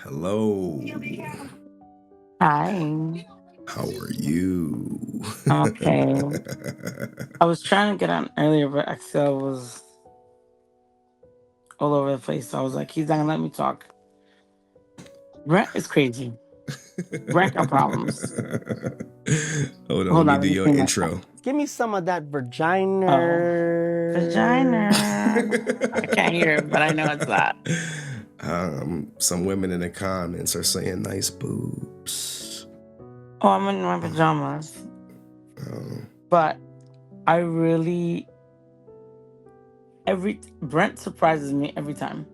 Hello. Hi, How are you? I'm okay. I was trying to get on earlier, but Excel was all over the place. So I was like, he's not gonna let me talk. Brent is crazy. Brent got problems. Hold on, let Hold me on, do let me your clean myself. intro. Give me some of that Oh, vagina. vagina. I can't hear it, but I know it's that. Some women in the comments are saying nice boobs. Oh, I'm in my pajamas. Um, But I really every Brent surprises me every time.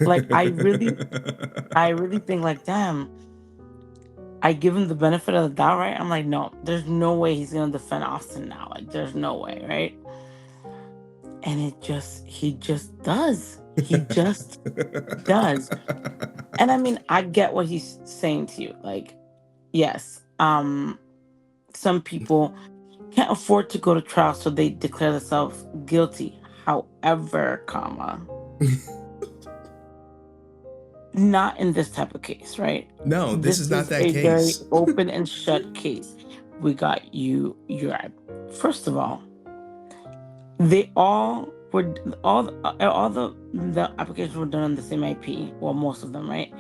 Like I really think like, damn, I give him the benefit of the doubt, right? I'm like, no, there's no way he's gonna defend Austin now. Like, there's no way, right? And he just does. He just does. And I mean, I get what he's saying to you. Like, yes, some people can't afford to go to trial, so they declare themselves guilty. However, not in this type of case, right? No, this is This not is that a very case. open and shut case. We got you. You're first of all, they all the applications were done on the same IP, well, most of them, right?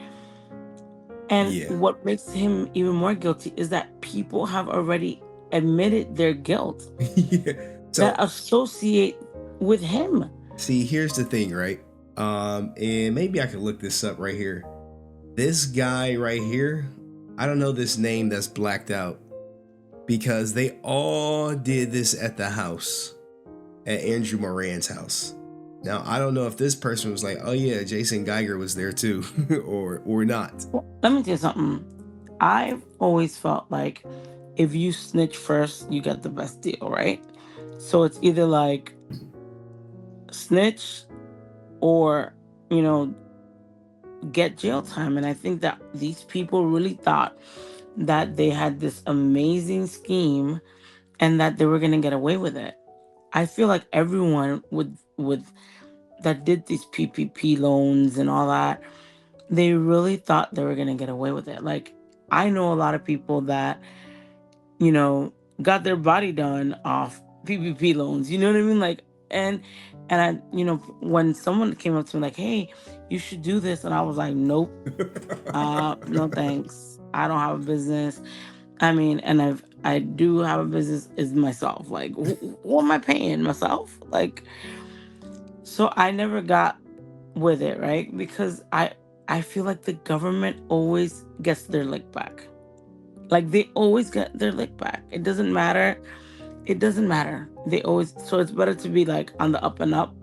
And Yeah. what makes him even more guilty is that people have already admitted their guilt Yeah. that So, associate with him. see, here's the thing, right? And maybe I could look this up right here. This guy right here, I don't know this name that's blacked out because they all did this at the house, at Andrew Moran's house. Now, I don't know if this person was like, "Oh yeah, Jason Geiger was there too," or not. Well, let me tell you something. I've always felt like if you snitch first, you get the best deal, right? So it's either like snitch or, you know, get jail time. And I think that these people really thought that they had this amazing scheme and that they were going to get away with it. I feel like everyone with that did these PPP loans and all that, they really thought they were going to get away with it. Like, I know a lot of people that, you know, got their body done off PPP loans. You know what I mean? Like, and when someone came up to me like, "Hey, you should do this," and I was like, "Nope, no thanks. I don't have a business. I mean, and I do have a business is myself. Like, who am I paying myself? Like, so I never got with it, right? Because I feel like the government always gets their lick back. Like they always get their lick back. It doesn't matter. It doesn't matter. They always so it's better to be like on the up and up.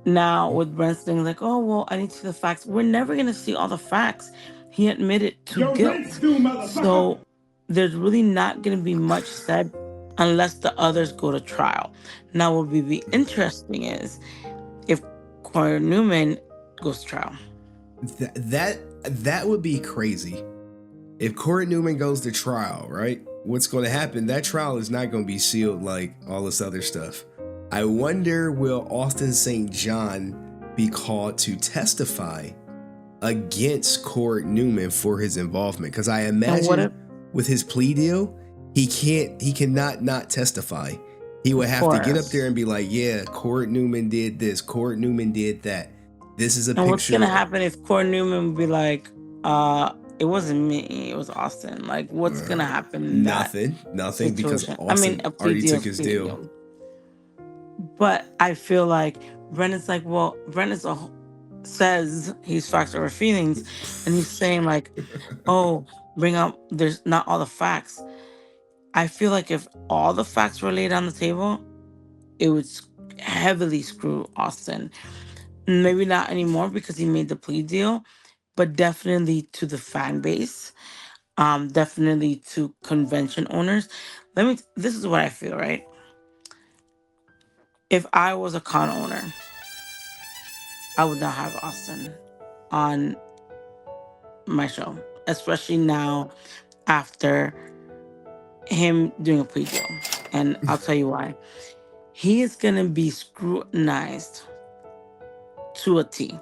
Now with Brent's thing, like, oh well, I need to see the facts. We're never gonna see all the facts. He admitted to Your rent's guilt. due, motherfucker. So there's really not gonna be much said unless the others go to trial. Now what would be interesting is if Corey Newman goes to trial. That would be crazy. If Court Newman goes to trial, right? What's going to happen? That trial is not going to be sealed like all this other stuff. I wonder, will Austin St. John be called to testify against Court Newman for his involvement? Because I And what imagine if, with his plea deal, he cannot not testify. He would of have to get up there course. and be like, yeah, Court Newman did this, Court Newman did that. This is a And what's gonna picture. happen if Corey Newman would be like, it wasn't me, it was Austin. Like, what's gonna happen in that Nothing, because situation? I mean, Austin a plea already deal took is a his plea deal. deal. But I feel like Brennan's like, well, says he's facts over feelings, and he's saying like, oh, bring up there's not all the facts. I feel like if all the facts were laid on the table, it would heavily screw Austin. Maybe not anymore because he made the plea deal, but definitely to the fan base, definitely to convention owners. This is what I feel, right? If I was a con owner, I would not have Austin on my show, especially now after him doing a plea deal. And I'll tell you why. He is going to be scrutinized to a T.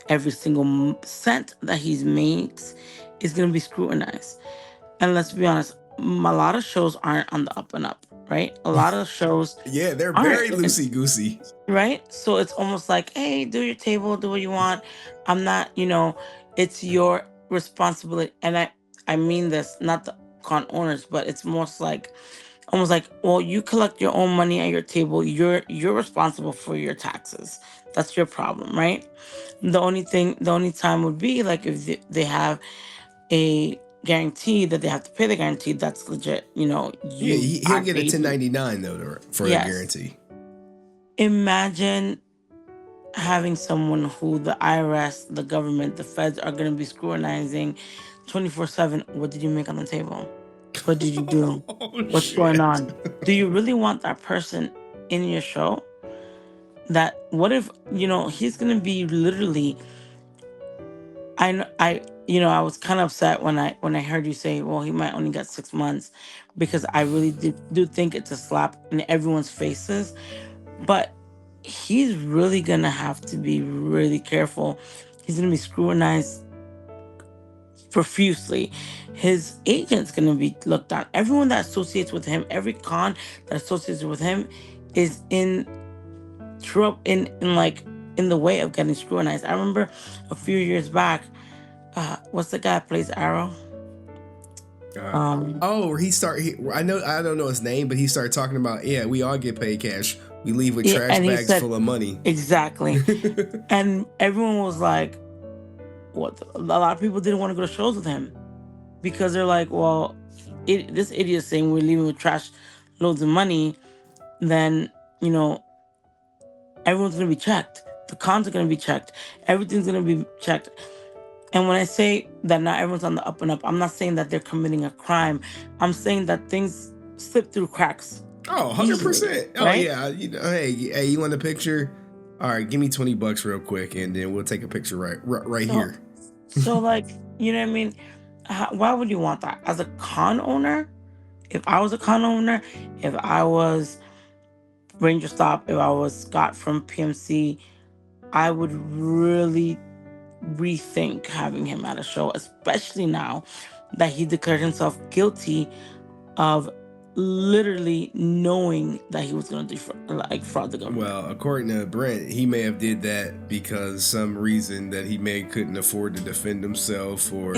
Every single cent that he makes is going to be scrutinized. And let's be honest, a lot of shows aren't on the up and up, right? A lot of shows Yeah, they're aren't, very loosey goosey. right? So it's almost like, hey, do your table, do what you want. I'm not, it's your responsibility. And I mean this, not the con owners, but it's almost like, well, you collect your own money at your table. You're responsible for your taxes. That's your problem, right? The only time would be like if they have a guarantee that they have to pay the guarantee. That's legit. Yeah, You he'll aren't get a paid. 1099 though for a Yes. guarantee. Imagine having someone who the IRS, the government, the feds are going to be scrutinizing 24/7. What did you make on the table? What did you do? Oh What's going shit. on? Do you really want that person in your show? That what if, he's going to be literally I was kind of upset when I heard you say, well, he might only get 6 months, because I really do think it's a slap in everyone's faces. But he's really gonna have to be really careful. He's gonna be scrutinized profusely. His agent's gonna be looked at. Everyone that associates with him, every con that associates with him, is in trouble, in the way of getting scrutinized. I remember a few years back. What's the guy that plays Arrow? Uh, Um, oh, I don't know his name, but he started talking about, yeah, we all get paid cash. We leave with yeah, trash and he bags said full of money. exactly, and everyone was like, "What?" A lot of people didn't want to go to shows with him because they're like, "Well, this idiot is saying we're leaving with trash loads of money, then you know everyone's gonna be checked. The cons are gonna be checked. Everything's gonna be checked." And when I say that not everyone's on the up and up, I'm not saying that they're committing a crime. I'm saying that things slip through cracks Oh, easily, 100%. Oh right? yeah, hey, you want a picture? All right, give me $20 real quick, and then we'll take a picture right So, here. so like, you know what I mean? Why would you want that? As a con owner, if I was a con owner, if I was Ranger Stop, if I was Scott from PMC, I would really rethink having him at a show, especially now that he declared himself guilty of literally knowing that he was going to fraud the government. Well, according to Brent, he may have did that because some reason that he may couldn't afford to defend himself, or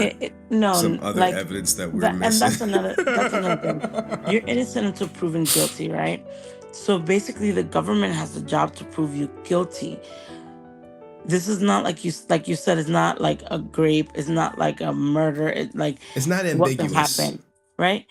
No, some other like evidence that we're that, and missing. that's another thing. You're innocent until proven guilty, right? So basically, the government has a job to prove you guilty. This is not like you said. It's not like a grape. It's not like a murder. It's like It's not what can ambiguous. happen, right?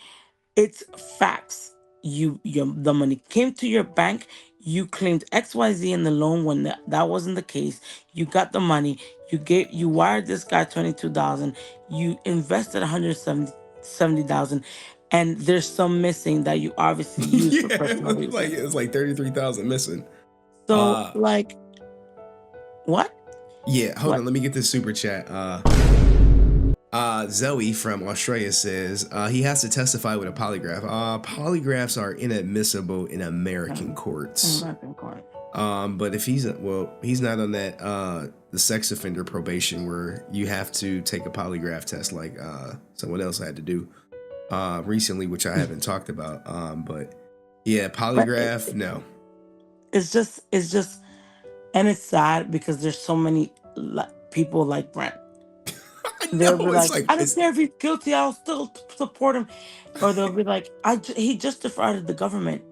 It's facts. The money came to your bank. You claimed XYZ in the loan when that wasn't the case. You got the money. You wired this guy 22,000. You invested 170,000, and there's some missing that you obviously used for Yeah, personal reasons. it was like 33,000 missing. So Uh, like what? yeah, hold What? on, let me get this super chat. Zoe from Australia says he has to testify with a polygraph. Polygraphs are inadmissible in American courts. American court. But if he's not on that the sex offender probation where you have to take a polygraph test like someone else had to do recently, which I haven't talked about. But yeah, But polygraph, no. it's just, and it's sad because there's so many people like Brent. I They'll be know it's like, like I don't care if he's guilty, I'll still support him. Or they'll be like, he just defrauded the government.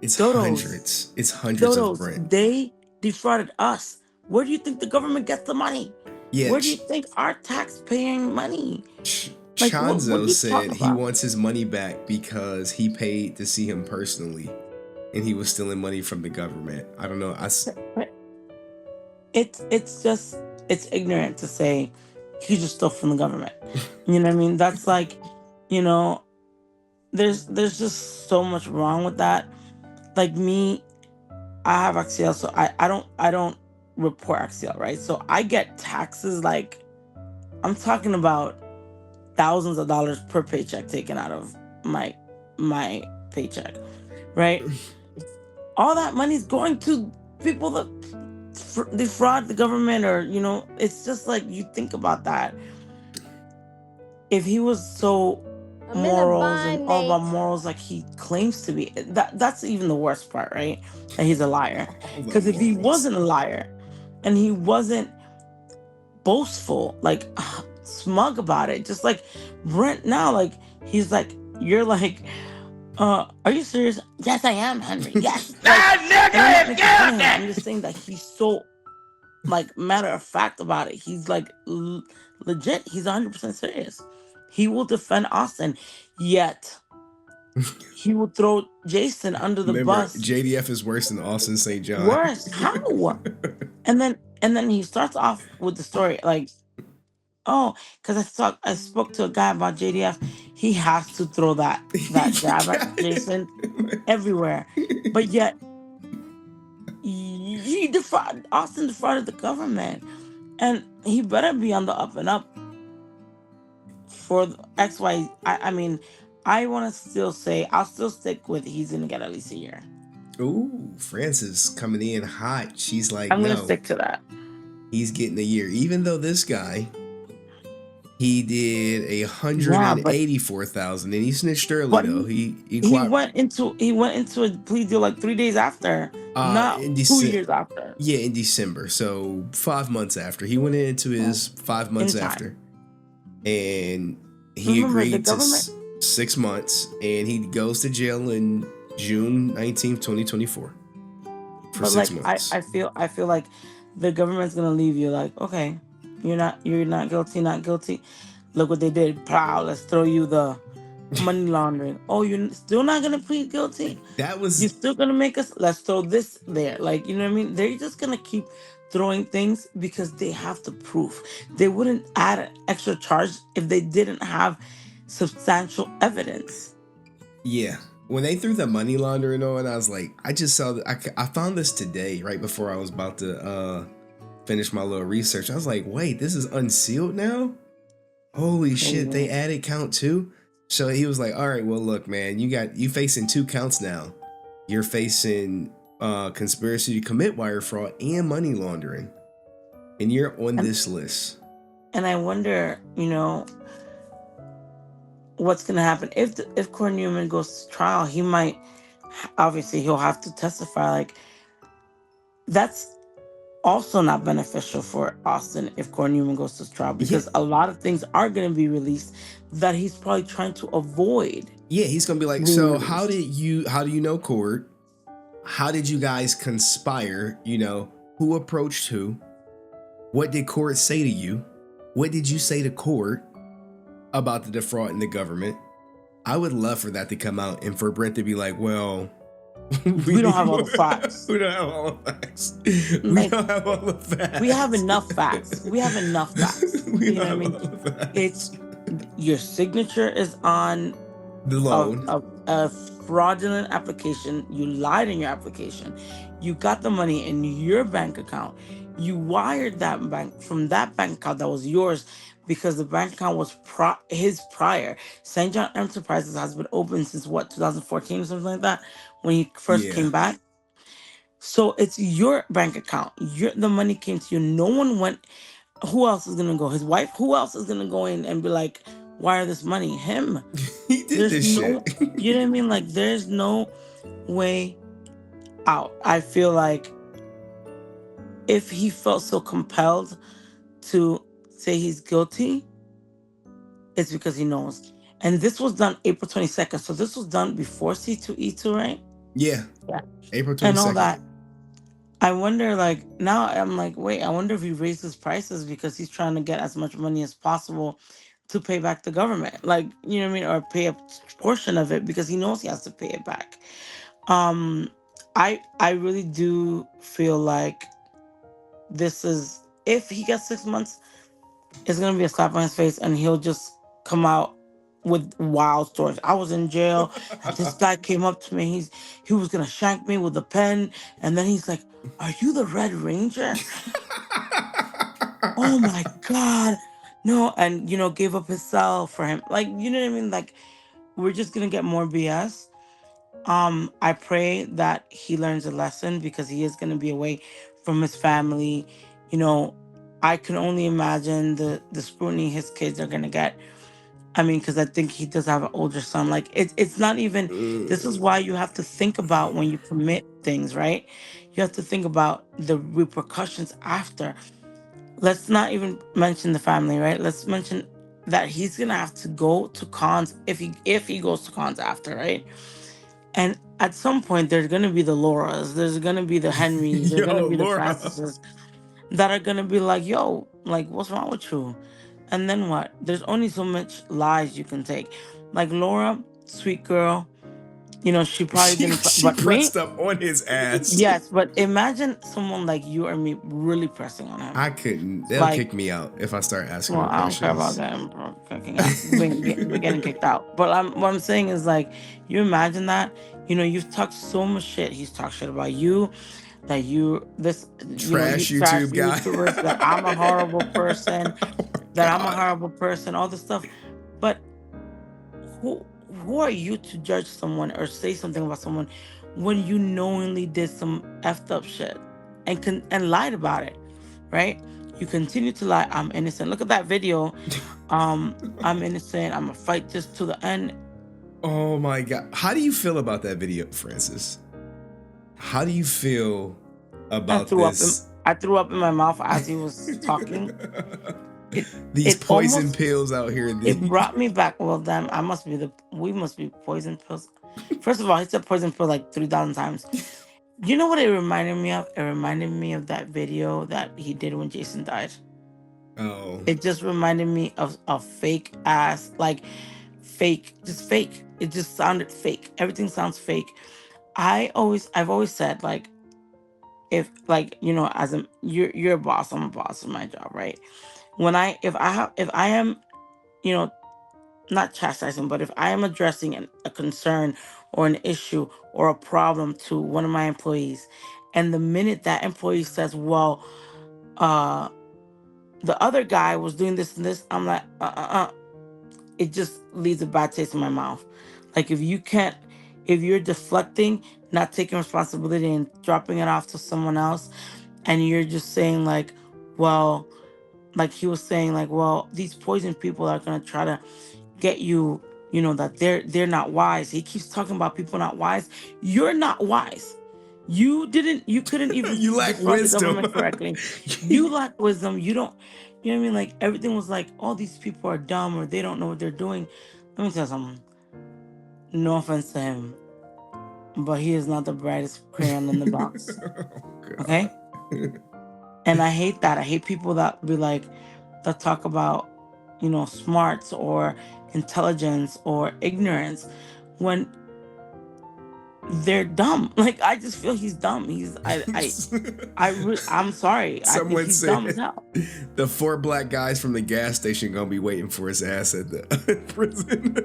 it's Dodos, hundreds. It's hundreds of dodos, Brent. they defrauded us. Where do you think the government gets the money? Yeah, Where do you think our tax-paying money? Like, what are Chanzo you talking said he about? wants his money back because he paid to see him personally, and he was stealing money from the government. I don't know. But it's ignorant to say he just stole from the government. You know what I mean? That's like, you know, there's just so much wrong with that. Like me, I have Axial, so I don't report Axial, right? So I get taxes like I'm talking about thousands of dollars per paycheck taken out of my paycheck, right? All that money's going to people that defraud the government, or it's just like you think about that. If he was so I'm in a morals and bind, all about mate. morals like he claims to be, that's even the worst part, right? That he's a liar. All the Because if he morals. wasn't a liar and he wasn't boastful, like smug about it, just like Brent now, like he's like, you're like, are you serious? Yes, I am, Henry. Yes. Like, and I'm not making fun of him. I'm just saying that he's so like matter of fact about it. He's like legit. He's 100% serious. He will defend Austin, yet he will throw Jason under the Remember, bus. JDF is worse than Austin St. John. Worse. How? And then he starts off with the story like, oh, because I spoke to a guy about JDF. He has to throw that jab at Jason everywhere, but yet he defrauded Austin, defrauded the government, and he better be on the up and up for X Y. I mean, I want to still say I'll still stick with he's gonna get at least a year. Ooh, Francis coming in hot. She's like, I'm gonna no, stick to that. he's getting a year. Even though this guy, he did Yeah, but 184,000, and he snitched early but though. he He he quite went into a plea deal like 3 days after, not in 2 years after. yeah, in December. So 5 months after he went into Oh, his 5 months in time. after, and he Remember the agreed to government, 6 months, and he goes to jail in June 19th, 2024, for but six like I months. I feel I feel like the government's gonna leave you like, okay, you're not guilty, not guilty. Look what they did. Pow, let's throw you the money laundering. Oh, you're still not gonna plead guilty? That You're was still gonna make us? Let's throw this there. Like, you know what I mean? They're just gonna keep throwing things because they have the proof. They wouldn't add an extra charge if they didn't have substantial evidence. Yeah. When they threw the money laundering on, I was like, I just saw that. I found this today, right before I was about to finish my little research. I was like, wait, this is unsealed now? Holy shit, they Crazy. added count two? So he was like, all right, well, look, man, you facing 2 counts now. You're facing conspiracy to commit wire fraud and money laundering. And you're on And this list. and I wonder, what's gonna happen if Corey Newman goes to trial. He might obviously he'll have to testify. Like, that's also not beneficial for Austin if Corey Newman goes to trial, Yeah. because a lot of things are going to be released that he's probably trying to avoid Yeah, he's gonna be like, being so how released. do you know Court? How did you guys conspire? Who approached who? What did Court say to you? What did you say to Court about the defrauding the government? I would love for that to come out and for Brent to be like, well, We don't have all the facts. We don't have all the facts. We Like, don't have all the facts. we have enough facts. We have enough facts. We You don't know what I have mean? all the facts. It's your signature is on The a, loan. a fraudulent application. You lied in your application. You got the money in your bank account. You wired that bank from that bank account that was yours because the bank account was his prior. St. John Enterprises has been open since what, 2014 or something like that, when he first Yeah. came back. So it's your bank account. The money came to you. No one went. Who else is gonna go? His wife? Who else is gonna go in and be like, wire this money? Him. He did There's this no, shit. you know what I mean? Like, there's no way out. I feel like if he felt so compelled to say he's guilty, it's because he knows. And this was done April 22nd. So this was done before C2E2, right? Yeah. Yeah. April And all 22nd. that. I wonder, like, now I'm like, wait, I wonder if he raised his prices because he's trying to get as much money as possible to pay back the government. Like, you know what I mean? Or pay a portion of it because he knows he has to pay it back. Um, I really do feel like this is, if he gets 6 months, it's gonna be a slap on his face and he'll just come out with wild stories. I was in jail and this guy came up to me. He was gonna shank me with a pen, and then he's like, "Are you the Red Ranger?" Oh my god. No, and gave up his cell for him. Like, you know what I mean? Like, we're just gonna get more BS. I pray that he learns a lesson because he is going to be away from his family. You know, I can only imagine the scrutiny his kids are going to get. I mean, because I think he does have an older son. Like it's not even. This is why you have to think about when you commit things, right? You have to think about the repercussions after. Let's not even mention the family, right? Let's mention that he's gonna have to go to cons if he goes to cons after, right? And at some point, there's gonna be the Lauras, there's gonna be the Henrys, there's gonna Yo, be the Laura. Francises that are gonna be like, "Yo, like, what's wrong with you?" And then what? There's only so much lies you can take. Like Laura, sweet girl, she probably She didn't. she But me, pressed up on his ass. yes. But imagine someone like you or me really pressing on him. I couldn't. They'll Like, kick me out if I start asking well, her I don't care about questions. getting kicking out, we getting kicked out. But what I'm saying is like, you imagine that. You've talked so much shit. He's talked shit about you. That you Trash trash YouTube the guy. YouTubers. That I'm a horrible person. Oh my That I'm a god. horrible person. All this stuff. But who are you to judge someone or say something about someone when you knowingly did some effed up shit and lied about it, right? You continue to lie. I'm innocent. Look at that video. I'm innocent. I'm gonna fight this to the end. Oh my god. How do you feel about that video, Francis? How do you feel I about threw up. In, this? I threw up in my mouth as he was talking. It These it poison almost pills out here. it brought me back. Well, then we must be poison pills. First of all, he said poison pill like 3,000 times. You know what it reminded me of? It reminded me of that video that he did when Jason died. Oh. It just reminded me of a fake ass, like fake, just fake. It just sounded fake. Everything sounds fake. I've always said like, if like as you're a boss, I'm a boss in my job, right? If I am, you know, not chastising, but if I am addressing a concern or an issue or a problem to one of my employees, and the minute that employee says, "Well, uh, the other guy was doing this and this," I'm like, it just leaves a bad taste in my mouth. Like if you're deflecting, not taking responsibility and dropping it off to someone else, and you're just saying like, well, like he was saying like, well, these poison people are gonna try to get you, that they're not wise. He keeps talking about people not wise. You're not wise. You couldn't even You lack defraud the wisdom. government correctly. You lack wisdom. You don't, what I mean? Like everything was like, all these people are dumb or they don't know what they're doing. Let me tell you something. No offense to him, but he is not the brightest crayon in the box. Oh Okay? god. And I hate that. I hate people that be like, that talk about, smarts or intelligence or ignorance when they're dumb. Like I just feel he's dumb. I'm sorry. I think Someone he's dumb as said hell. the 4 black guys from the gas station gonna be waiting for his ass at the prison.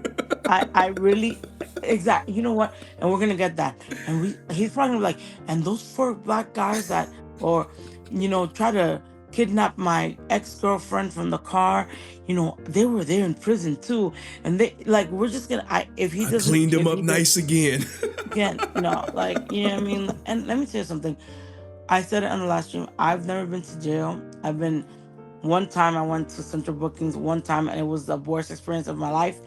I really exactly. You know what? And we're gonna get that. And he's probably gonna be like, and those 4 black guys that or try to kidnap my ex-girlfriend from the car, they were there in prison too. And they like we're just gonna if he I doesn't cleaned him if up he does nice again. again, no, like what I mean? And let me tell you something. I said it on the last stream. I've never been to jail. I've been one time I went to central bookings one time and it was the worst experience of my life.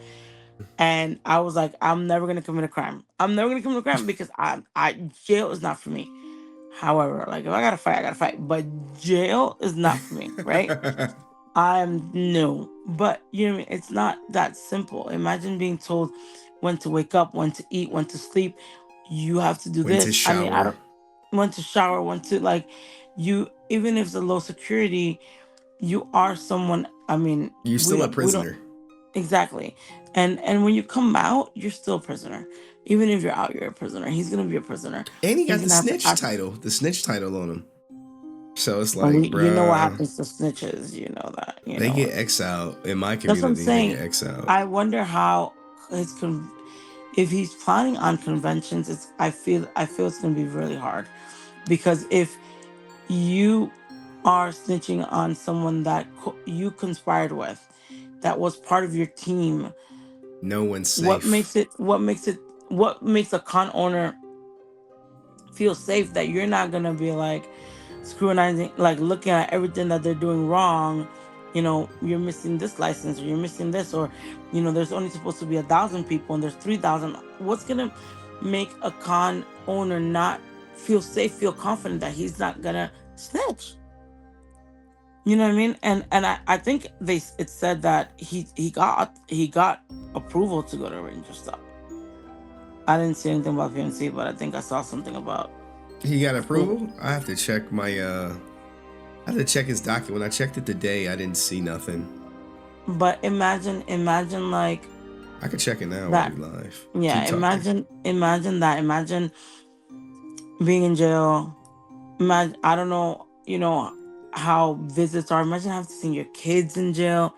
And I was like, I'm never gonna commit a crime. I'm never gonna commit a crime because I jail is not for me. However, like if I gotta fight, I gotta fight. But jail is not for me, right? I'm new. But you know what I mean? It's not that simple. Imagine being told when to wake up, when to eat, when to sleep. You have to do Went to this. I mean, I shower. don't when to shower, when to like you even if it's a low security, you are someone. I mean, You still a we don't prisoner. exactly. And when you come out, you're still a prisoner. Even if you're out, you're a prisoner. He's gonna be a prisoner. And he He's got the gonna have to snitch ask. title. The snitch title on him. So it's And like, you know what bruh, happens to snitches. You know that. You they know get what. exiled. In my That's what I'm community, they get saying. exiled. I wonder how his if he's planning on conventions. I feel it's gonna be really hard because if you are snitching on someone that you conspired with, that was part of your team, No one's what safe. makes it what makes a con owner feel safe that you're not gonna be like scrutinizing, like looking at everything that they're doing wrong. You're missing this license, or you're missing this, or there's only supposed to be 1,000 people and there's 3,000. What's gonna make a con owner not feel safe, feel confident that he's not gonna snitch? You know what I mean? And I think it said that he got approval to go to Ranger Stop. I didn't see anything about PNC, but I think I saw something about. He got approval? I have to check I have to check his docket. When I checked it today, I didn't see nothing. But imagine like I could check it now while that. we live. Yeah, Keep talking. imagine that. Imagine being in jail. Imagine, I don't know, how visits are. Imagine having to see your kids in jail.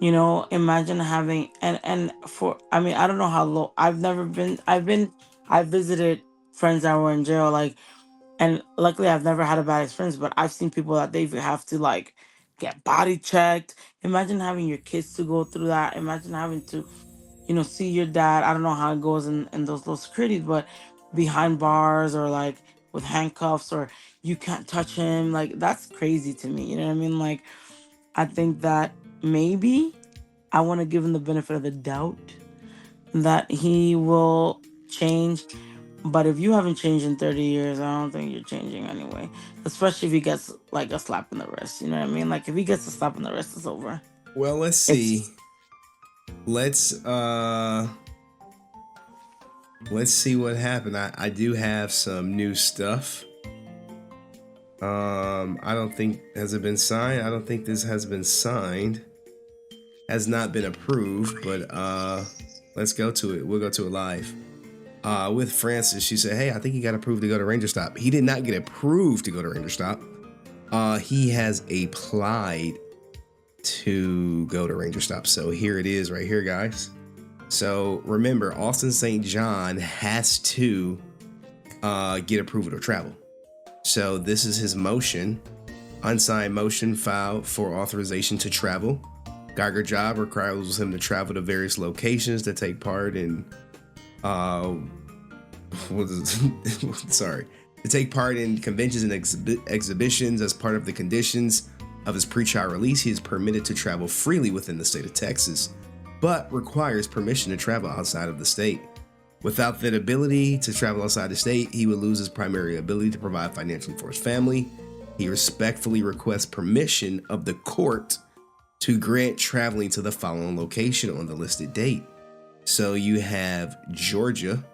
Imagine having and for I mean, I don't know how low. I've never been. I've visited friends that were in jail, like, and luckily I've never had a bad experience. But I've seen people that they have to like get body checked. Imagine having your kids to go through that. Imagine having to see your dad. I don't know how it goes in those little securities, but behind bars, or like with handcuffs, or you can't touch him. Like, that's crazy to me. You know what I mean? Like, I think that maybe I want to give him the benefit of the doubt that he will change. But if you haven't changed in 30 years, I don't think you're changing anyway. Especially if he gets like a slap in the wrist. You know what I mean? Like, if he gets a slap in the wrist, it's over. Well, let's see. It's Let's see what happened. I do have some new stuff. I don't think, has it been signed? I don't think this has been signed. Has not been approved, but let's go to it. We'll go to it live. With Francis, she said, "Hey, I think he got approved to go to Ranger Stop." He did not get approved to go to Ranger Stop. He has applied to go to Ranger Stop. So here it is right here, guys. So remember, Austin St. John has to get approval to travel. So this is his motion, unsigned motion filed for authorization to travel. Geiger job requires him to travel to various locations to take part in, to take part in conventions and exhibitions. As part of the conditions of his pre-trial release, he is permitted to travel freely within the state of Texas, but requires permission to travel outside of the state. Without that ability to travel outside the state, he would lose his primary ability to provide financially for his family. He respectfully requests permission of the court to grant traveling to the following location on the listed date. So you have Georgia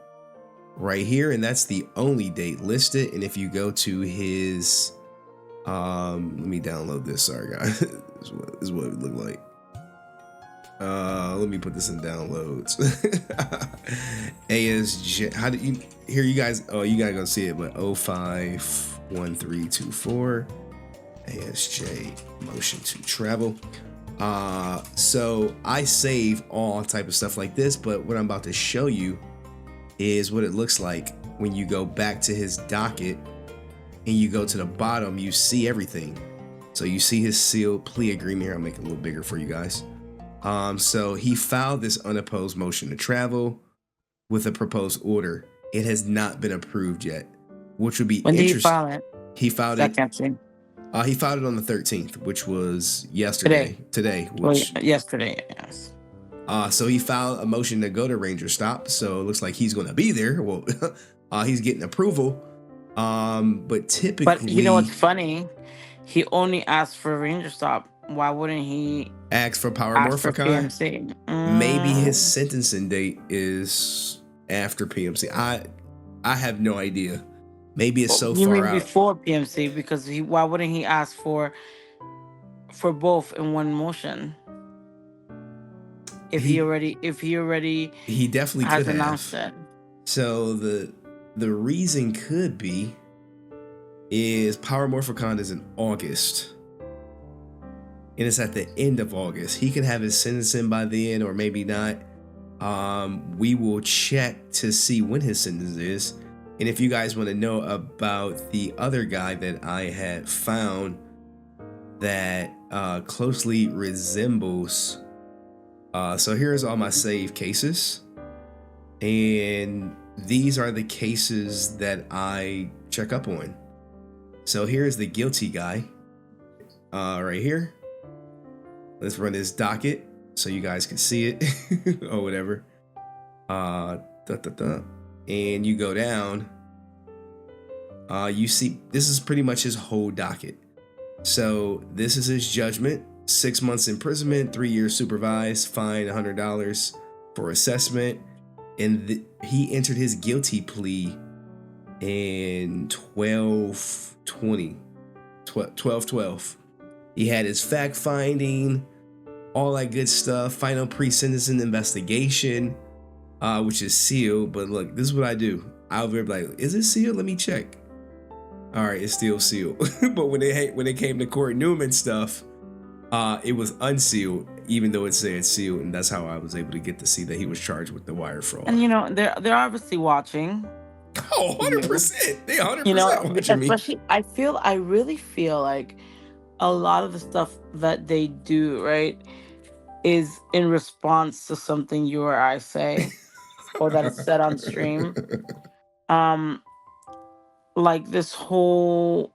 right here, and that's the only date listed. And if you go to his, let me download this. Sorry, guys. This is what it looked like. Let me put this in downloads. ASJ, how did you hear you guys? Oh, you gotta go see it, but 051324 ASJ motion to travel. So I save all type of stuff like this, but what I'm about to show you is what it looks like when you go back to his docket and you go to the bottom. You see everything. So you see his sealed plea agreement here. I'll make it a little bigger for you guys. So he filed this unopposed motion to travel with a proposed order. It has not been approved yet, which would be when did he interesting. file it? He filed That it. can't see. He filed it on the 13th, which was yesterday. Today, which yesterday, yes. So he filed a motion to go to Ranger Stop. So it looks like he's going to be there. Well, he's getting approval. But typically, But you know what's funny? He only asked for a Ranger Stop. Why wouldn't he ask for power ask for morphicon? PMC? Maybe his sentencing date is after PMC. I have no idea. Maybe it's so you far mean out. before PMC? Because why wouldn't he ask for both in one motion? If he definitely has could announced have. it. So the reason could be is Power Morphicon is in August. And it's at the end of August. He could have his sentencing by then, or maybe not. We will check to see when his sentence is. And if you guys want to know about the other guy that I had found that closely resembles, so here's all my saved cases. And these are the cases that I check up on. So here's the guilty guy. Right here. Let's run his docket so you guys can see it or whatever. Uh, da, da, da. And you go down. You see, this is pretty much his whole docket. So this is his judgment: 6 months imprisonment, 3 years supervised, fine $100 for assessment. And he entered his guilty plea in 12/12. He had his fact finding, all that good stuff, final pre-sentencing investigation, which is sealed. But look, this is what I do. I'll be like, is it sealed? Let me check. All right, it's still sealed. But when it came to Court Newman stuff, it was unsealed, even though it said sealed, and that's how I was able to get to see that he was charged with the wire fraud. And they're obviously watching. Oh, 100%. They 100% watching me. Especially I really feel like a lot of the stuff that they do, right, is in response to something you or I say or that is said on stream. Like this whole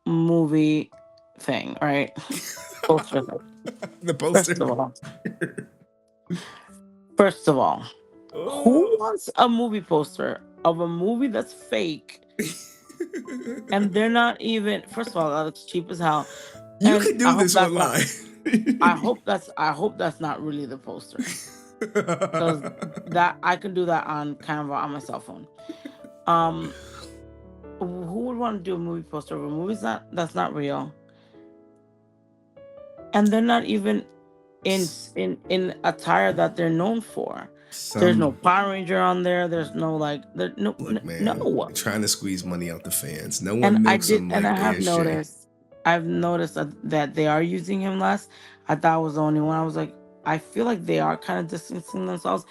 movie thing, right? Poster. The poster. First of all, who wants a movie poster of a movie that's fake? And they're not even. First of all, that looks cheap as hell. You can do this online. I hope that's not really the poster, because that I can do that on Canva on my cell phone. Who would want to do a movie poster of a movie that's not real? And they're not even in attire that they're known for. There's no Power Ranger on there. There's no Look, man, no. Trying to squeeze money out the fans. No one milks them like I've noticed that they are using him less. I thought I was the only one. I was like, I feel like they are kind of distancing themselves.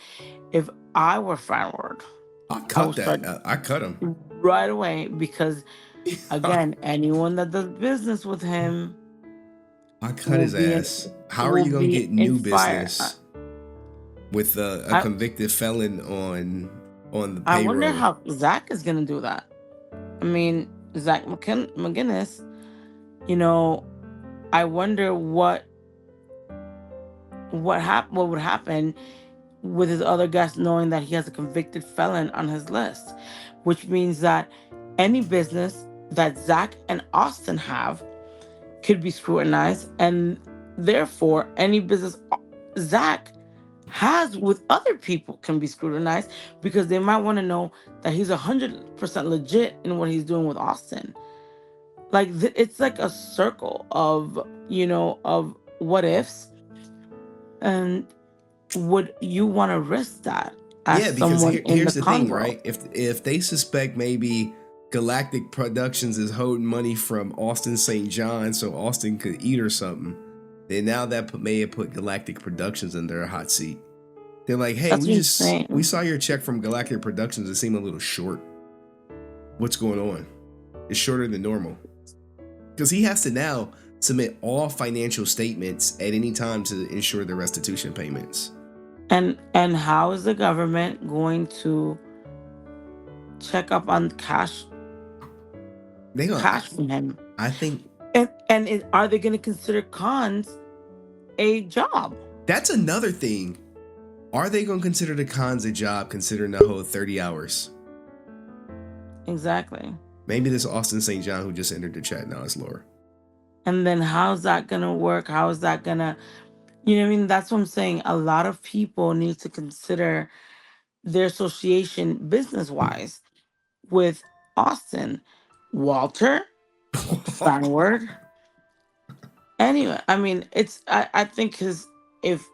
If I were Fanward, I cut him right away, because again, anyone that does business with him, I cut his ass. How are you gonna get new business with a convicted felon on the payroll? I wonder how Zach is gonna do that. I mean, Zach McGinnis, I wonder what would happen with his other guests knowing that he has a convicted felon on his list, which means that any business that Zach and Austin have could be scrutinized, and therefore any business Zach has with other people can be scrutinized, because they might want to know that he's 100% legit in what he's doing with Austin. Like it's like a circle of of what ifs. And would you want to risk that as because here's the thing, Congo? right? If they suspect maybe Galactic Productions is holding money from Austin St. John so Austin could eat or something, then now that may have put Galactic Productions under a hot seat. They're like, hey, we saw your check from Galactic Productions. It seemed a little short. What's going on? It's shorter than normal. Because he has to now submit all financial statements at any time to ensure the restitution payments. And how is the government going to check up on cash from him? I think. And are they going to consider cons a job? That's another thing. Are they going to consider the cons a job, considering the whole 30 hours? Exactly. Maybe this Austin St. John who just entered the chat now is Laura. And then how's that going to work? How is that going to, what I mean? That's what I'm saying. A lot of people need to consider their association business-wise with Austin. Walter, Fanward. Anyway, I mean, I think if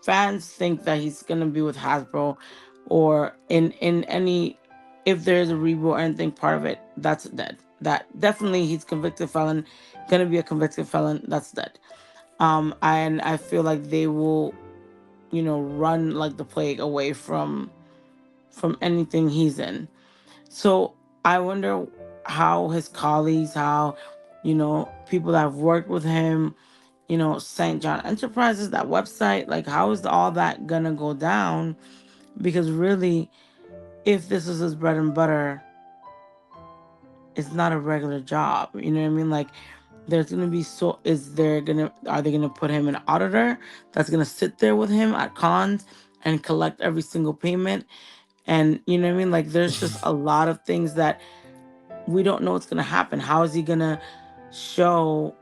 fans think that he's gonna be with Hasbro or in any, if there's a reboot or anything part of it, that's dead. That definitely he's convicted felon, gonna be a convicted felon, that's dead. And I feel like they will, run like the plague away from anything he's in. So I wonder how his colleagues, how people that have worked with him, St. John Enterprises, that website, like how is all that gonna go down Because really, if this is his bread and butter, it's not a regular job. You know what I mean? Like, there's gonna be are they gonna put him an auditor that's gonna sit there with him at cons and collect every single payment? And you know what I mean? Like, there's just a lot of things that we don't know what's gonna happen. How is he gonna show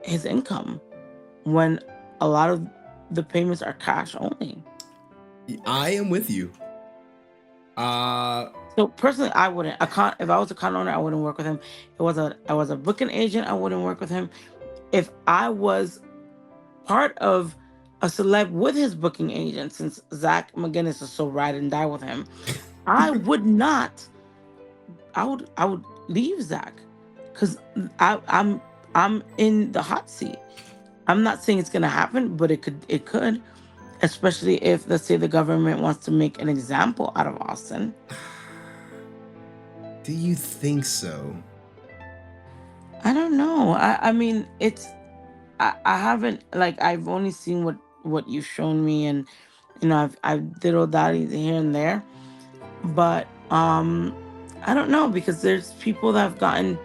his income when a lot of the payments are cash only? I am with you. So personally, I wouldn't. If I was a con owner, I wouldn't work with him. I was a booking agent, I wouldn't work with him. If I was part of a celeb with his booking agent, since Zach McGinnis is so ride and die with him, I would not. I would leave Zach because I'm in the hot seat. I'm not saying it's gonna happen, but it could, especially if, let's say, the government wants to make an example out of Austin. Do you think so? I don't know. I mean, I haven't, like, I've only seen what you've shown me, and I've diddle daddies here and there, but I don't know, because there's people that have gotten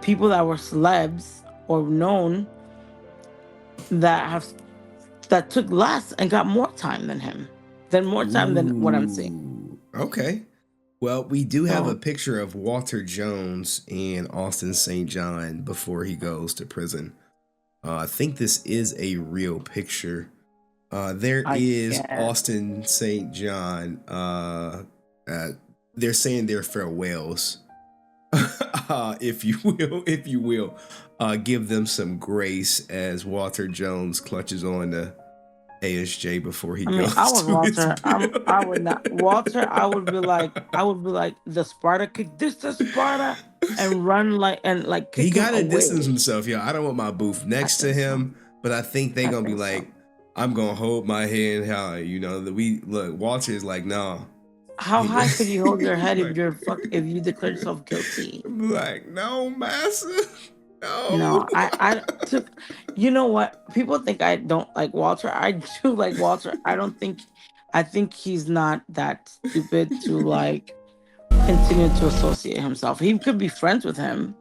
people that were celebs or known that have that took less and got more time than him, more time than what I'm seeing. Ooh, okay. Well, we do have a So picture of Walter Jones and Austin St. John before he goes to prison. I think this is a real picture. There I is guess. Austin St. John. Uh, they're saying their farewells, if you will, give them some grace as Walter Jones clutches on to ASJ before he I mean, I goes was to his Walter. I would bill. not Walter. I would be like the Sparta kick. This the Sparta, and run like and like He kick him gotta distance away. himself, yo. I don't want my booth I next to think so. him, but I think they I gonna be think so. like, I'm gonna hold my head high. That we look. Walter is like, nah. How high could you hold your head if like, if you declare yourself guilty? like, no, master, no. No, I took. You know what? People think I don't like Walter. I do like Walter. I don't think. I think he's not that stupid to like continue to associate himself. He could be friends with him,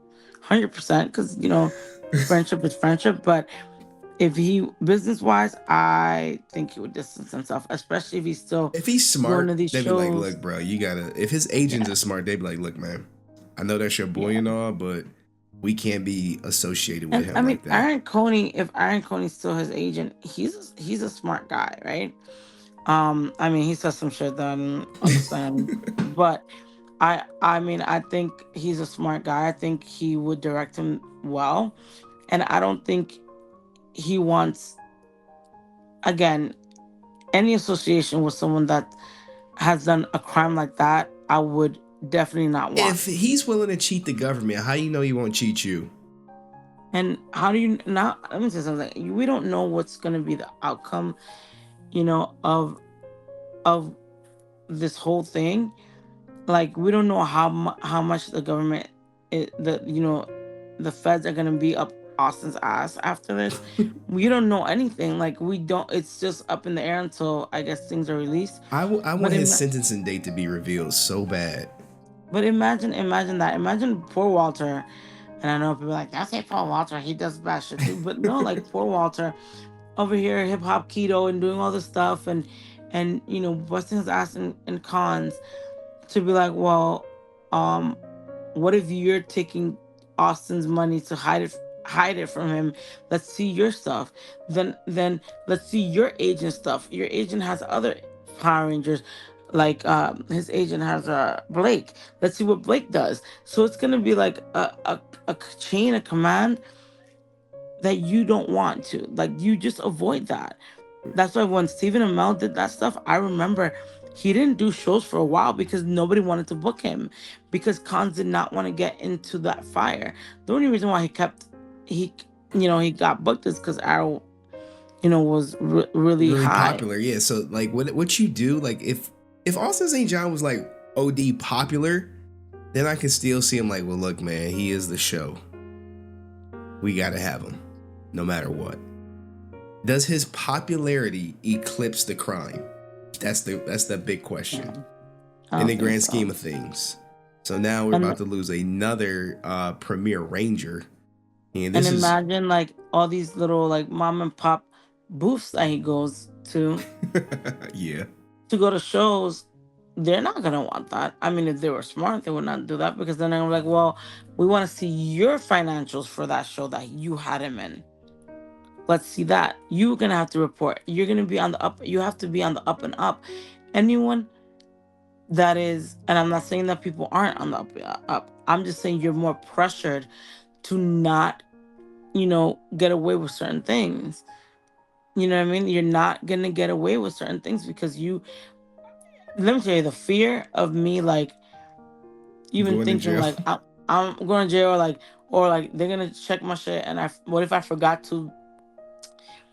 100%, because friendship is friendship. But if he business wise, I think he would distance himself, especially if he's still If he's going to smart, these they'd be like, shows. look, bro, you gotta. If his agents Yeah, are smart, they'd be like, look, man, I know that's your boy yeah. and all, but we can't be associated with And I him mean, like that. If Aaron Coney's still his agent, he's a smart guy, right? I mean, he says some shit that I don't understand, but I mean, I think he's a smart guy. I think he would direct him well, and I don't think he wants, again, any association with someone that has done a crime like that. I would definitely not want. If he's willing to cheat the government, how you know he won't cheat you? And how do you now? Let me say something. We don't know what's going to be the outcome, of this whole thing. Like, we don't know how much the government, the feds are gonna be up Austin's ass after this. We don't know anything. Like, we don't. It's just up in the air until, I guess, things are released. I But want his sentencing date to be revealed so bad. imagine that. Imagine poor Walter. And I know people are like, "That's it, poor Walter. He does bad shit too." But no, like, poor Walter over here, hip hop keto and doing all this stuff, and busting his ass in cons, to be like, well, um, what if you're taking Austin's money to hide it from him? Let's see your stuff. Then let's see your agent stuff. Your agent has other Power Rangers, like his agent has Blake. Let's see what Blake does. So it's gonna be like a chain of command that you don't want to. Like, you just avoid that. That's why when Stephen Amell did that stuff, I remember he didn't do shows for a while because nobody wanted to book him, because cons did not want to get into that fire. The only reason why he got booked is because Arrow, was really Really high. popular, yeah. So like, what you do, like if Austin St. John was like OD popular, then I can still see him like, well, look, man, he is the show. We gotta have him, no matter what. Does his popularity eclipse the crime? That's the big question I in don't the think grand so. scheme of things. So now we're And about to lose another premier ranger, and and this is imagine like all these little like mom and pop booths that he goes yeah. to go to shows. They're not gonna want that. I mean, if they were smart, they would not do that because then they're like, well, we want to see your financials for that show that you had him in. Let's see that. You're gonna have to report. You're gonna be on the up. You have to be on the up and up. Anyone that is, and I'm not saying that people aren't on the up. I'm just saying you're more pressured to not, get away with certain things. You know what I mean? You're not gonna get away with certain things because you. Let me tell you, the fear of me, like even Going to thinking, jail. like I'm going to jail, or like they're gonna check my shit, and what if I forgot to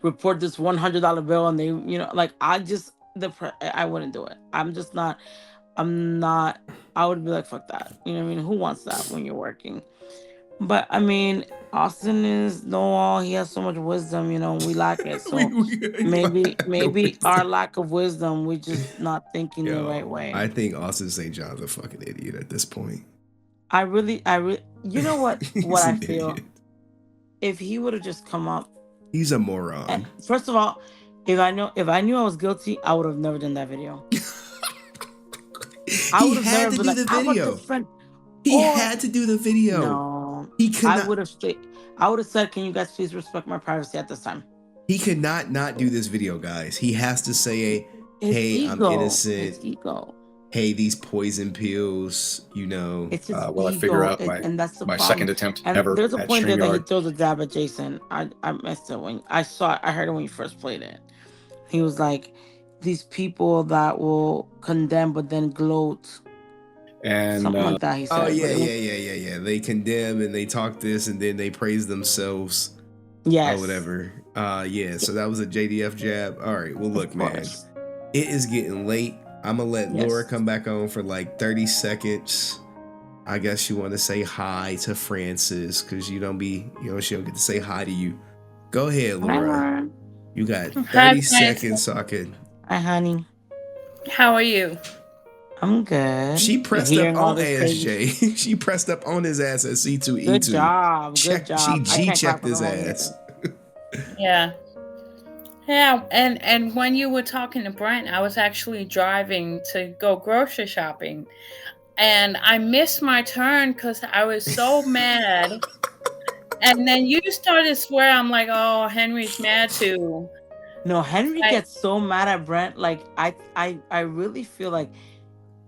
report this $100 bill, and they, like I wouldn't do it. I'm just not. I'm not. I would be like, fuck that. You know what I mean? Who wants that when you're working? But I mean, Austin is know all. He has so much wisdom. We lack it. So we the maybe our wisdom. lack of wisdom, we're just not thinking the right Yo, way. I think Austin St. John's a fucking idiot at this point. I really, you know what He's I an feel? idiot. If he would have just come up, He's a and moron. first of all, if I knew I was guilty, I would have never done that video. I He would have had never to been do like, the I'm a video. defend, He or had to do the video. no. He could I not. would have stayed. I would have said, "Can you guys please respect my privacy at this time?" He could not do this video, guys. He has to say, His "Hey, I'm ego, innocent. his ego. Hey, these poison pills. It's his Will I figure ego, out my and that's the my problem. second attempt And ever there's a at point there that he StreamYard? throws a jab at Jason. I missed it when I saw it. I heard it when you first played it. He was like, "These people that will condemn but then gloat," And something like that. He Oh said, but yeah, it was yeah. They condemn and they talk this and then they praise themselves or yes, whatever. Yeah. So that was a JDF jab. All right. Well, of look, man, course, it is getting late. I'm gonna let Laura yes. come back on for like 30 seconds. I guess you want to say hi to Francis because she don't get to say hi to you. Go ahead, Hi, Laura. Laura. You got Hi, 30 seconds so I could. Hi, honey. how are you? I'm good. She pressed up Hearing all on this crazy. ASJ. She pressed up on his ass at C2E2. Good job. Good Check. She job. I G can't clap checked for the his homie. ass. Yeah. Yeah, and when you were talking to Brent, I was actually driving to go grocery shopping. And I missed my turn because I was so mad. And then you started swear. I'm like, oh, Henry's mad too. No, Henry I, gets so mad at Brent. Like I really feel like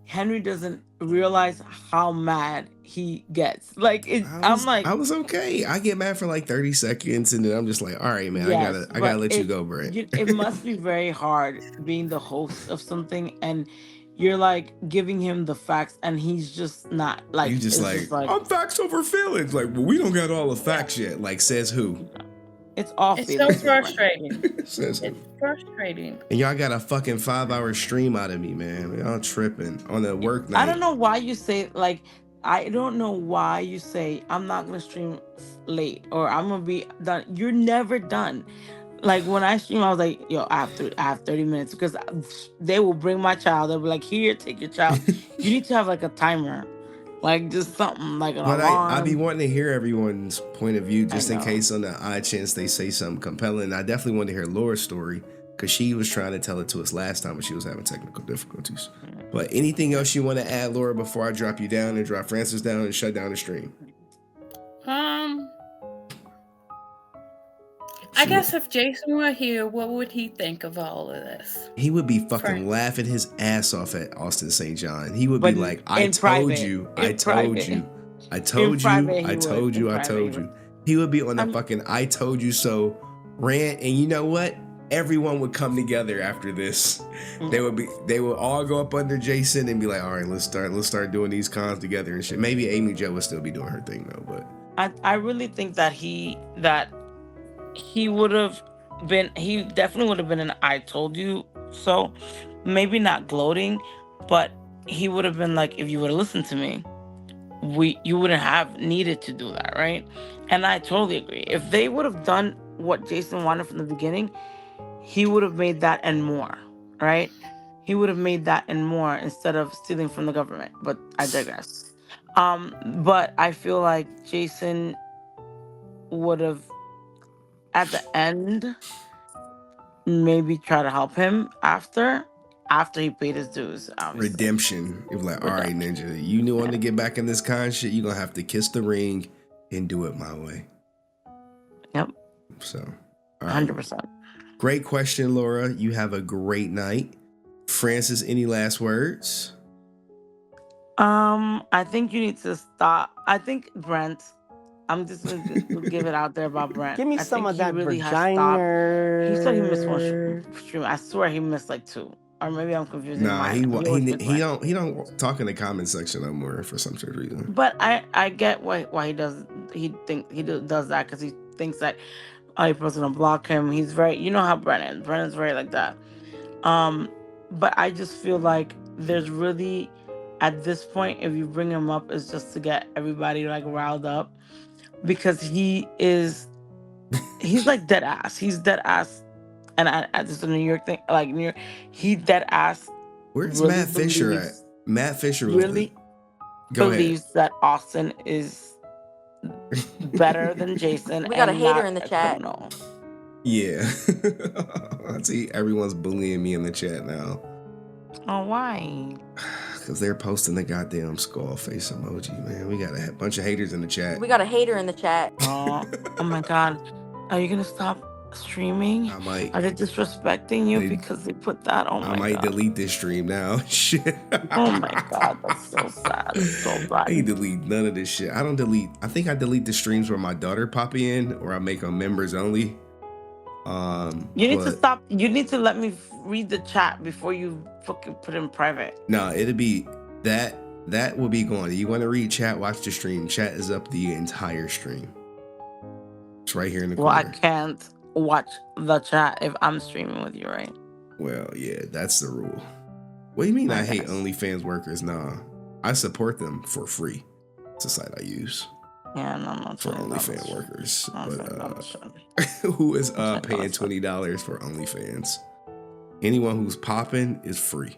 Henry doesn't realize how mad he gets. Like I'm like, I was okay. I get mad for like 30 seconds and then I'm just like, all right, man, yes, I gotta but let you go, Brett. it must be very hard being the host of something, and you're like giving him the facts and he's just not like, You just it's like, just like, I'm facts over feelings. Like, well, we don't got all the facts yet. Like, says who? it's all it's so feelings with Brent. frustrating. Says who? It's frustrating. And y'all got a fucking 5-hour stream out of me, man. Y'all tripping on a work night. I don't know why you say, like, I don't know why you say I'm not gonna stream late or I'm gonna be done. You're never done. Like when I stream, I was like, yo, I have 30 minutes because they will bring my child. They'll be like, here, take your child. You need to have like a timer, like just something like an But I be alarm. wanting to hear everyone's point of view just I in know. case on the odd chance they say something compelling. I definitely want to hear Laura's story because she was trying to tell it to us last time when she was having technical difficulties. But anything else you want to add, Laura, before I drop you down and drop Francis down and shut down the stream? I guess if Jason were here, what would he think of all of this? He would be fucking Frank. laughing his ass off at Austin St. John. He would But be like, I in told private, you, in I told private. you, I told you, private, he I would. told you, In I private, told he you. would. He would be on the I'm- fucking I told you so rant. And you know what? Everyone would come together after this. They would all go up under Jason and be like, all right, let's start doing these cons together and shit. Maybe Amy Jo would still be doing her thing though, but I really think that he would have been, he definitely would have been an I told you so, maybe not gloating, but he would have been like, if you would have listened to me, you wouldn't have needed to do that, right? And I totally agree. If they would have done what Jason wanted from the beginning, he would have made that and more, right? he would have made that and more instead of stealing from the government. But I digress. But I feel like Jason would have, at the end, maybe try to help him after he paid his dues, obviously. Redemption. It was like, all right, Ninja, you knew want to get back in this con shit, you're gonna have to kiss the ring and do it my way. Yep. So, all right. 100%. Great question, Laura. You have a great night. Francis, any last words? I think you need to stop. I think Brent, I'm just going to give it out there about Brent. Give me I some think of that really vagina. He said he missed one stream. I swear he missed like 2. Or maybe I'm confusing Nah, mine. he don't talk in the comment section no more for some sort of reason. But I get why he does that, because he thinks that other person gonna block him. He's very, you know how Brennan's very like that. But I just feel like there's really, at this point, if you bring him up, it's just to get everybody like riled up, because he's like dead ass. He's dead ass. And I just a New York thing, like New York, he dead ass. Where's really Matt Fisher at? Matt Fisher was really believes that Austin is better than Jason. We got a and hater not in the a chat. criminal. Yeah. I see everyone's bullying me in the chat now. Oh, why? Because they're posting the goddamn skull face emoji, man. We got a bunch of haters in the chat. We got a hater in the chat. Oh my God. Are you going to stop streaming? I might. Are they disrespecting you because they put that? Oh my God. I might delete this stream now. Shit. Oh my God. That's so sad. It's so bad. I ain't delete none of this shit. I don't delete. I think I delete the streams where my daughter pop in, or I make them members only. You need to stop. You need to let me read the chat before you fucking put it in private. No, it'll be that will be going. You want to read chat? Watch the stream. Chat is up the entire stream. It's right here in the corner. Well, I can't watch the chat if I'm streaming with you, right? Well, yeah, that's the rule. What do you mean I hate OnlyFans workers? Nah, I support them for free. It's a site I use. Yeah, no, I'm not for OnlyFans workers. But, who is paying $20 for OnlyFans? Anyone who's popping is free.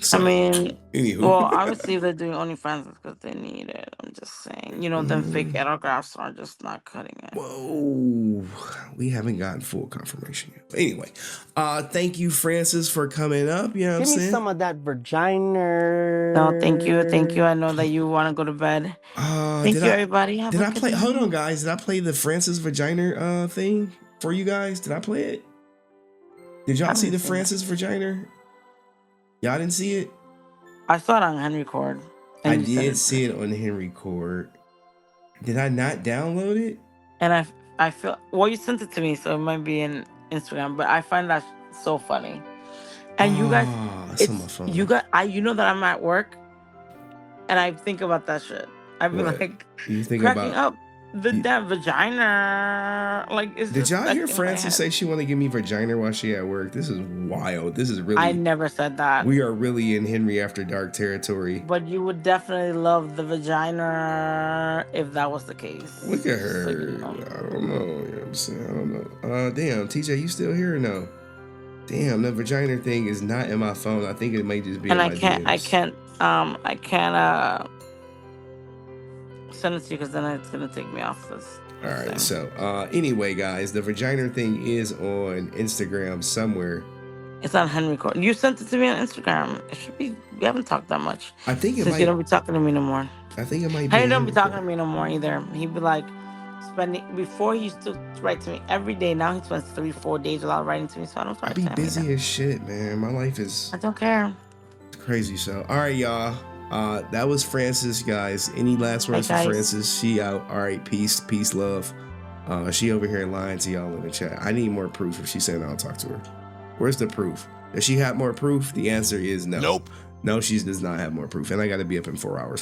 So, I mean, anywho. Well, obviously they're doing OnlyFans because they need it. I'm just saying, them fake autographs are just not cutting it. Whoa, we haven't gotten full confirmation yet. But anyway, thank you, Francis, for coming up. You know what I'm saying? Give me some of that vagina. No, thank you. I know that you want to go to bed. Thank you, everybody. Did I play? Hold on, guys. Did I play the Francis vagina thing for you guys? Did I play it? Did y'all see the Francis vagina? Y'all didn't see it? I saw it on Henry Cord. I did see it on Henry Cord. Did I not download it? And I feel, well, you sent it to me, so it might be in Instagram, but I find that so funny. And you guys, it's on my phone. You know that I'm at work, and I think about that shit. I've been like cracking up. The damn vagina, like, is did y'all hear Francis say she want to give me vagina while she at work? This is wild. This is really. I never said that. We are really in Henry After Dark territory. But you would definitely love the vagina if that was the case. Look at her. So, I don't know. You know what I'm saying? I don't know. Damn, TJ, you still here or no? Damn, the vagina thing is not in my phone. I think it might just be. And in my I can't send it to you because then it's gonna take me off this. All right. So anyway, guys, the vagina thing is on Instagram somewhere. It's on Henry Cord. You sent it to me on Instagram. It should be. We haven't talked that much. I think it might. You don't be talking to me no more. I think it might be. Henry don't be talking to me no more either. He'd be like spending. Before he used to write to me every day. Now he spends 3-4 days without writing to me. So I don't. I be busy as shit, man. My life is. I don't care. It's crazy. So all right, y'all. That was Francis, guys. Any last words for Francis? She out. All right, peace, love. She over here lying to y'all in the chat. I need more proof if she's saying I'll talk to her. Where's the proof? Does she have more proof? The answer is no. Nope. No, she does not have more proof. And I got to be up in 4 hours.